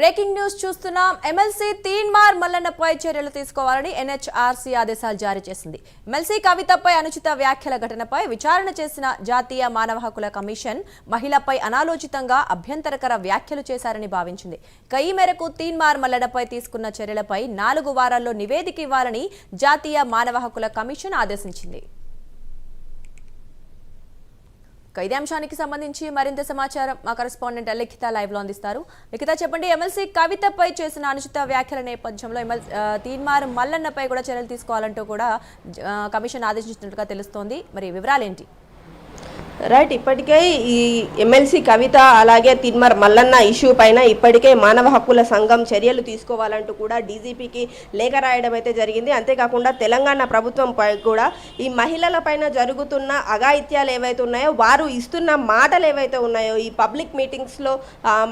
Breaking news చూస్తున్నాం. MLC Teenmar మల్లన్నపై చర్యలు తీసుకోవాలని ఎన్హెచ్ఆర్సీ ఆదేశాలు జారీ చేసింది. ఎమ్మెల్సీ కవితపై అనుచిత వ్యాఖ్యల ఘటనపై విచారణ చేసిన జాతీయ మానవ హక్కుల కమిషన్ మహిళపై అనాలోచితంగా అభ్యంతరకర వ్యాఖ్యలు చేశారని భావించింది. ఈ మేరకు తీన్మార్ మల్లన్నపై తీసుకున్న చర్యలపై 4 వారాల్లో నివేదిక ఇవ్వాలని జాతీయ మానవ హక్కుల కమిషన్ ఆదేశించింది. ఇదే అంశానికి సంబంధించి మరింత సమాచారం మా కరెస్పాండెంట్ లిఖిత లైవ్ లో అందిస్తారు. లిఖిత, చెప్పండి. ఎమ్మెల్సీ కవితపై చేసిన అనుచిత వ్యాఖ్యల నేపథ్యంలో తీన్మార్ మల్లన్నపై కూడా చర్యలు తీసుకోవాలంటూ కూడా కమిషన్ ఆదేశించినట్టుగా తెలుస్తోంది. మరి వివరాలేంటి? రైట్, ఇప్పటికే ఈ ఎమ్మెల్సీ కవిత అలాగే తీన్మార్ మల్లన్న ఇష్యూ పైన ఇప్పటికే మానవ హక్కుల సంఘం చర్యలు తీసుకోవాలంటూ కూడా డీజీపీకి లేఖ రాయడం అయితే జరిగింది. అంతేకాకుండా తెలంగాణ ప్రభుత్వం కూడా ఈ మహిళల పైన జరుగుతున్న అఘాయిత్యాలు ఏవైతే ఉన్నాయో, వారు ఇస్తున్న మాటలు ఏవైతే ఉన్నాయో, ఈ పబ్లిక్ మీటింగ్స్లో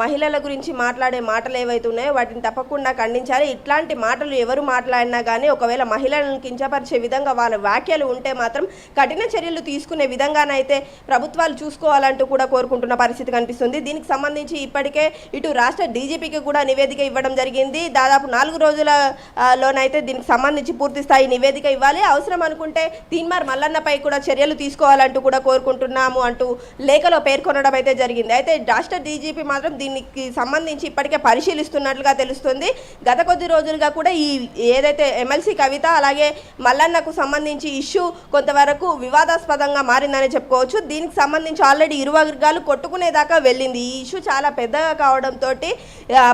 మహిళల గురించి మాట్లాడే మాటలు ఏవైతే ఉన్నాయో వాటిని తప్పకుండా ఖండించాలి. ఇట్లాంటి మాటలు ఎవరు మాట్లాడినా కానీ ఒకవేళ మహిళలను కించపరిచే విధంగా వాళ్ళ వ్యాఖ్యలు ఉంటే మాత్రం కఠిన చర్యలు తీసుకునే విధంగానైతే ప్రభుత్వాలు చూసుకోవాలంటూ కూడా కోరుకుంటున్న పరిస్థితి కనిపిస్తుంది. దీనికి సంబంధించి ఇప్పటికే ఇటు రాష్ట్ర డీజీపీకి కూడా నివేదిక ఇవ్వడం జరిగింది. దాదాపు 4 రోజులలోనైతే దీనికి సంబంధించి పూర్తి స్థాయి నివేదిక ఇవ్వాలి. అవసరం అనుకుంటే తీన్మార్ మల్లన్నపై కూడా చర్యలు తీసుకోవాలంటూ కూడా కోరుకుంటున్నాము అంటూ లేఖలో పేర్కొనడం అయితే జరిగింది. అయితే రాష్ట్ర డీజీపీ మాత్రం దీనికి సంబంధించి ఇప్పటికే పరిశీలిస్తున్నట్లుగా తెలుస్తుంది. గత కొద్ది రోజులుగా కూడా ఈ ఏదైతే ఎమ్మెల్సీ కవిత అలాగే మల్లన్నకు సంబంధించి ఇష్యూ కొంతవరకు వివాదాస్పదంగా మారిందని చెప్పుకోవచ్చు. దీనికి సంబంధించి ఆల్రెడీ ఇరు వర్గాలు కొట్టుకునేదాకా వెళ్ళింది. ఈ ఇష్యూ చాలా పెద్దగా కావడంతో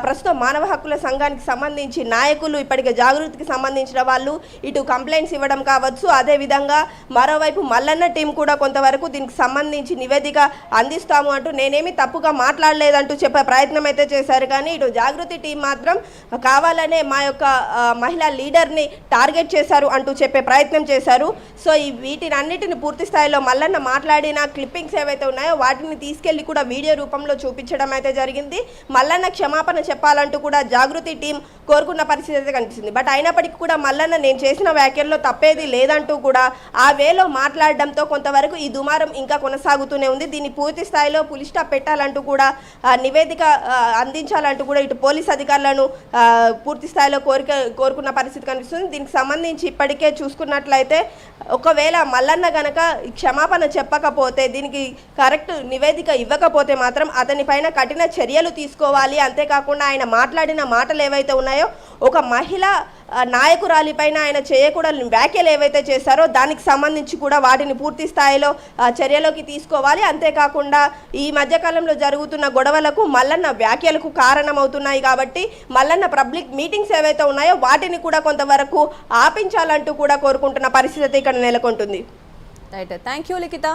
ప్రస్తుతం మానవ హక్కుల సంఘానికి సంబంధించి నాయకులు ఇప్పటికే జాగృతికి సంబంధించిన వాళ్ళు ఇటు కంప్లైంట్స్ ఇవ్వడం కావచ్చు, అదేవిధంగా మరోవైపు మల్లన్న టీం కూడా కొంతవరకు దీనికి సంబంధించి నివేదిక అందిస్తాము అంటూ నేనేమి తప్పుగా మాట్లాడలేదంటూ చెప్పే ప్రయత్నం అయితే చేశారు. కానీ ఇటు జాగృతి టీం మాత్రం కావాలనే మా యొక్క మహిళా లీడర్ని టార్గెట్ చేశారు అంటూ చెప్పే ప్రయత్నం చేశారు. సో వీటిని అన్నిటిని పూర్తి స్థాయిలో మల్లన్న మాట్లాడిన క్లిప్పింగ్స్ ఏవైతే ఉన్నాయో వాటిని తీసుకెళ్లి కూడా వీడియో రూపంలో చూపించడం అయితే జరిగింది. మల్లన్న క్షమాపణ చెప్పాలంటూ కూడా జాగృతి టీం కోరుకున్న పరిస్థితి అయితే కనిపిస్తుంది. బట్ అయినప్పటికీ కూడా మల్లన్న నేను చేసిన వ్యాఖ్యల్లో తప్పేది లేదంటూ కూడా ఆ వేలో మాట్లాడడంతో కొంతవరకు ఈ దుమారం ఇంకా కొనసాగుతూనే ఉంది. దీన్ని పూర్తి స్థాయిలో పులి స్టాప్ పెట్టాలంటూ కూడా నివేదిక అందించాలంటూ కూడా ఇటు పోలీస్ అధికారులను పూర్తి స్థాయిలో కోరుకున్న పరిస్థితి కనిపిస్తుంది. దీనికి సంబంధించి ఇప్పటికే చూసుకున్నట్లయితే ఒకవేళ మల్లన్న గనక క్షమాపణ చెప్పకపోతే, దీనికి కరెక్ట్ నివేదిక ఇవ్వకపోతే మాత్రం అతని పైన కఠిన చర్యలు తీసుకోవాలి. అంతేకాకుండా ఆయన మాట్లాడిన మాటలు ఏవైతే ఉన్నాయో, ఒక మహిళ నాయకురాలిపైన ఆయన చేయకూడని వ్యాఖ్యలు ఏవైతే చేశారో దానికి సంబంధించి కూడా వాటిని పూర్తి స్థాయిలో చర్యలోకి తీసుకోవాలి. అంతేకాకుండా ఈ మధ్యకాలంలో జరుగుతున్న గొడవలకు మల్లన్న వ్యాఖ్యలకు కారణమవుతున్నాయి కాబట్టి మల్లన్న పబ్లిక్ మీటింగ్స్ ఏవైతే ఉన్నాయో వాటిని కూడా కొంతవరకు ఆపించాలంటూ కూడా కోరుకుంటున్న పరిస్థితి ఇక్కడ నెలకొంటుంది. Right, thank you Likhita.